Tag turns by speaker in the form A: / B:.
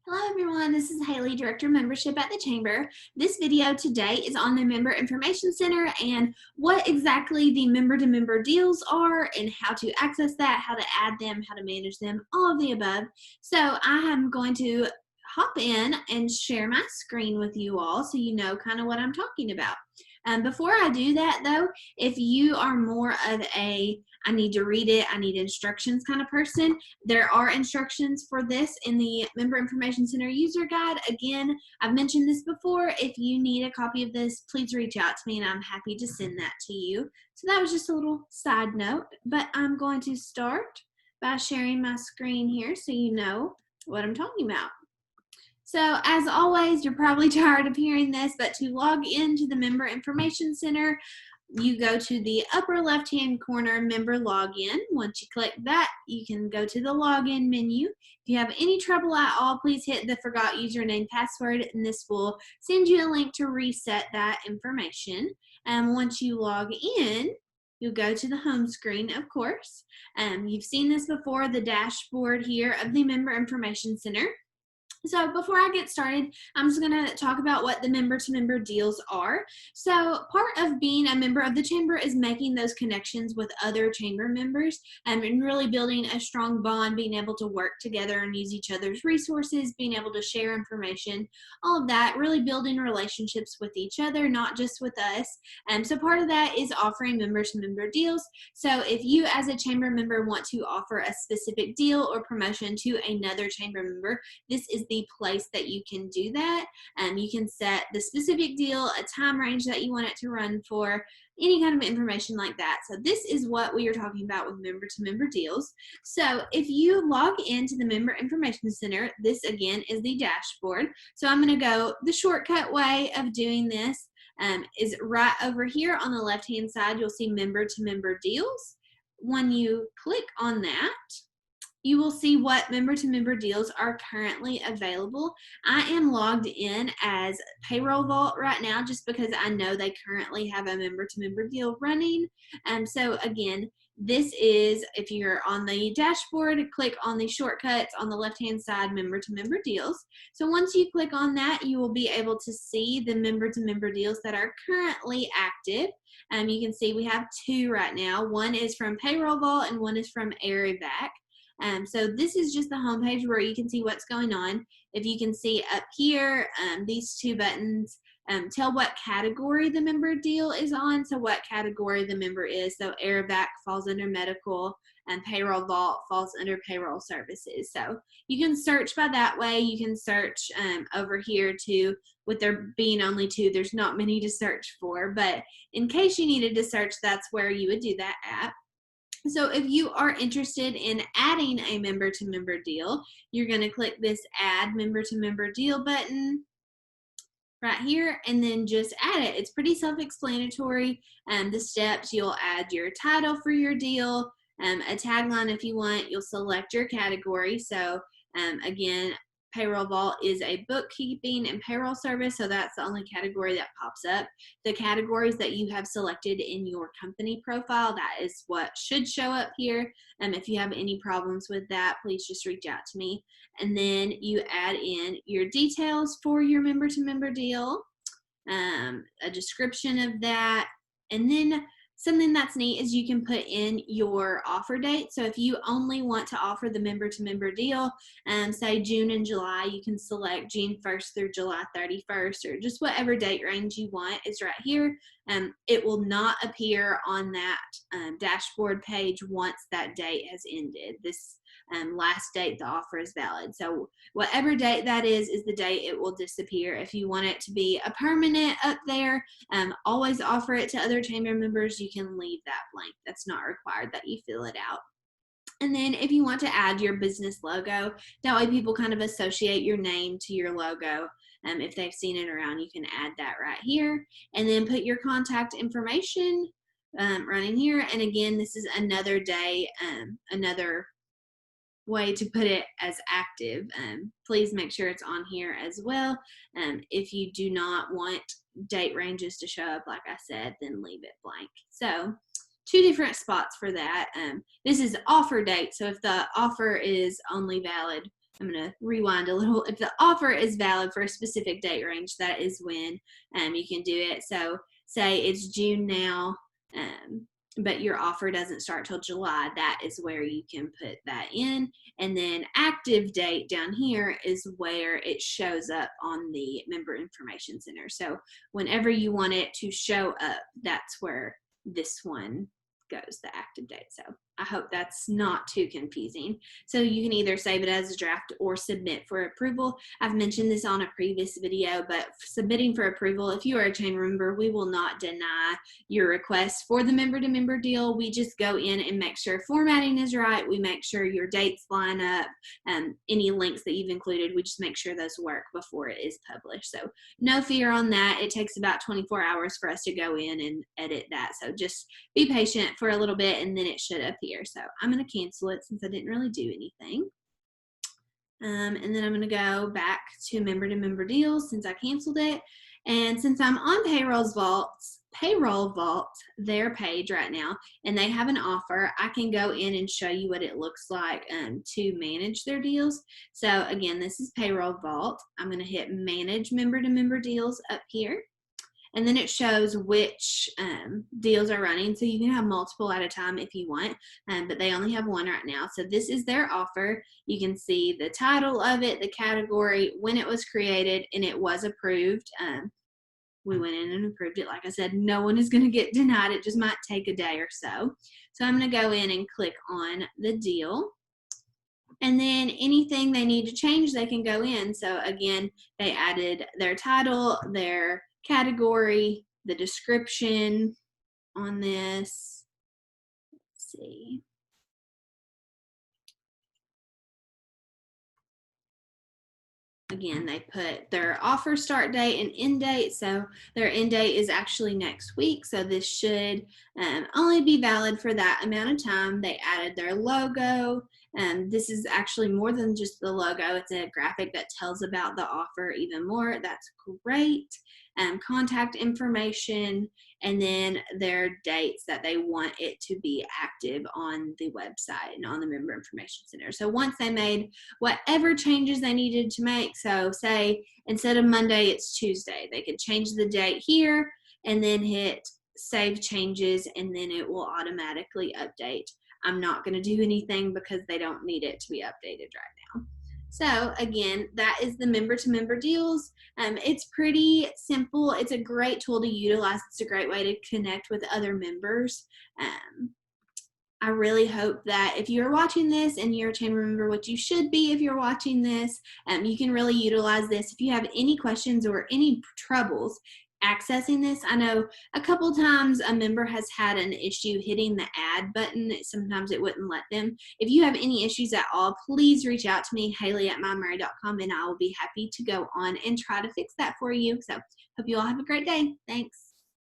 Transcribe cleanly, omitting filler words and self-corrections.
A: Hello everyone, this is Haley, Director of Membership at the Chamber. This video today is on the Member Information Center and what exactly the member-to-member deals are and how to access that, how to add them, how to manage them, all of the above. So I am going to hop in and share my screen with you all so you know kind of what I'm talking about. Before I do that though, if you are more of a I need to read it, I need instructions kind of person, there are instructions for this in the Member Information Center User Guide. Again, I've mentioned this before. If you need a copy of this, please reach out to me and I'm happy to send that to you. So that was just a little side note, but I'm going to start by sharing my screen here so you know what I'm talking about. So as always, you're probably tired of hearing this, but to log into the Member Information Center, you go to the upper left-hand corner member login. Once you click that, you can go to the login menu. If you have any trouble at all, please hit the forgot username password and this will send you a link to reset that information. Once you log in, you'll go to the home screen, of course. You've seen this before, the dashboard here of the Member Information Center. So before I get started, I'm just going to talk about what the member-to-member deals are. So part of being a member of the Chamber is making those connections with other Chamber members and really building a strong bond, being able to work together and use each other's resources, being able to share information, all of that, really building relationships with each other, not just with us. So part of that is offering member-to-member deals. So if you as a Chamber member want to offer a specific deal or promotion to another Chamber member, this is the place that you can do that. You can set the specific deal, a time range that you want it to run for, any kind of information like that. So this is what we are talking about with member-to-member deals. So if you log into the Member Information Center, this again is the dashboard. So I'm going to go the shortcut way of doing this is right over here on the left-hand side. You'll see member-to-member deals. When you click on that, you will see what member-to-member deals are currently available. I am logged in as Payroll Vault right now just because I know they currently have a member-to-member deal running. So again, this is, if you're on the dashboard, click on the shortcuts on the left-hand side, member-to-member deals. So once you click on that, you will be able to see the member-to-member deals that are currently active. You can see we have two right now. One is from Payroll Vault and one is from Aerovac. So this is just the homepage where you can see what's going on. If you can see up here, these two buttons tell what category the member deal is on, so what category the member is. So Aerovac falls under medical and Payroll Vault falls under payroll services. So you can search by that way. You can search over here too. With there being only two, there's not many to search for, but in case you needed to search, that's where you would do that at. So if you are interested in adding a member-to-member deal, you're going to click this Add Member-to-Member Deal button right here and then just add it. It's pretty self-explanatory. The steps, you'll add your title for your deal, a tagline if you want. You'll select your category. So again, Payroll Vault is a bookkeeping and payroll service, so that's the only category that pops up. The categories that you have selected in your company profile, that is what should show up here. If you have any problems with that, please just reach out to me. And then you add in your details for your member-to-member deal, a description of that, and then something that's neat is you can put in your offer date. So if you only want to offer the member-to-member deal, say June and July, you can select June 1st through July 31st, or just whatever date range you want is right here. It will not appear on that dashboard page once that date has ended. This last date the offer is valid. So whatever date that is the date it will disappear. If you want it to be a permanent up there, always offer it to other chamber members. You can leave that blank. That's not required that you fill it out. And then if you want to add your business logo, that way people kind of associate your name to your logo. If they've seen it around, you can add that right here. And then put your contact information running here. And again, this is another day, another way to put it as active. Please make sure it's on here as well. If you do not want date ranges to show up, like I said, then leave it blank. So two different spots for that. This is offer date, so if the offer is only valid I'm going to rewind a little. If the offer is valid for a specific date range, that is when you can do it. So say it's June now, but your offer doesn't start till July, that is where you can put that in. And then active date down here is where it shows up on the Member Information Center. So whenever you want it to show up, that's where this one goes, the active date. So I hope that's not too confusing. So you can either save it as a draft or submit for approval. I've mentioned this on a previous video, but submitting for approval, if you are a chamber member, we will not deny your request for the member-to-member deal. We just go in and make sure formatting is right. We make sure your dates line up. Any links that you've included, we just make sure those work before it is published. So no fear on that. It takes about 24 hours for us to go in and edit that. So just be patient for a little bit and then it should appear. So I'm going to cancel it since I didn't really do anything. And then I'm going to go back to member deals since I canceled it. And since I'm on Payroll Vault, their page right now, and they have an offer, I can go in and show you what it looks like to manage their deals. So again, this is Payroll Vault. I'm going to hit Manage Member Deals up here. And then it shows which deals are running. So you can have multiple at a time if you want, but they only have one right now. So this is their offer. You can see the title of it, the category, when it was created, and it was approved. We went in and approved it. Like I said, no one is going to get denied. It just might take a day or so. So I'm going to go in and click on the deal. And then anything they need to change, they can go in. So again, they added their title, their category, the description on this. Let's see. Again, they put their offer start date and end date. So their end date is actually next week. So this should only be valid for that amount of time. They added their logo. This is actually more than just the logo. It's a graphic that tells about the offer even more. That's great. Contact information, and then their dates that they want it to be active on the website and on the Member Information Center. So once they made whatever changes they needed to make, so say instead of Monday, it's Tuesday, they could change the date here and then hit Save Changes, and then it will automatically update. I'm not going to do anything because they don't need it to be updated right now. So again, that is the member-to-member deals. It's pretty simple. It's a great tool to utilize. It's a great way to connect with other members. I really hope that if you're watching this and you're a chamber member, which you should be if you're watching this, you can really utilize this. If you have any questions or any troubles accessing this, I know a couple times a member has had an issue hitting the add button. Sometimes it wouldn't let them. If you have any issues at all, please reach out to me, Haley@mymurray.com, and I will be happy to go on and try to fix that for you. So hope you all have a great day. Thanks.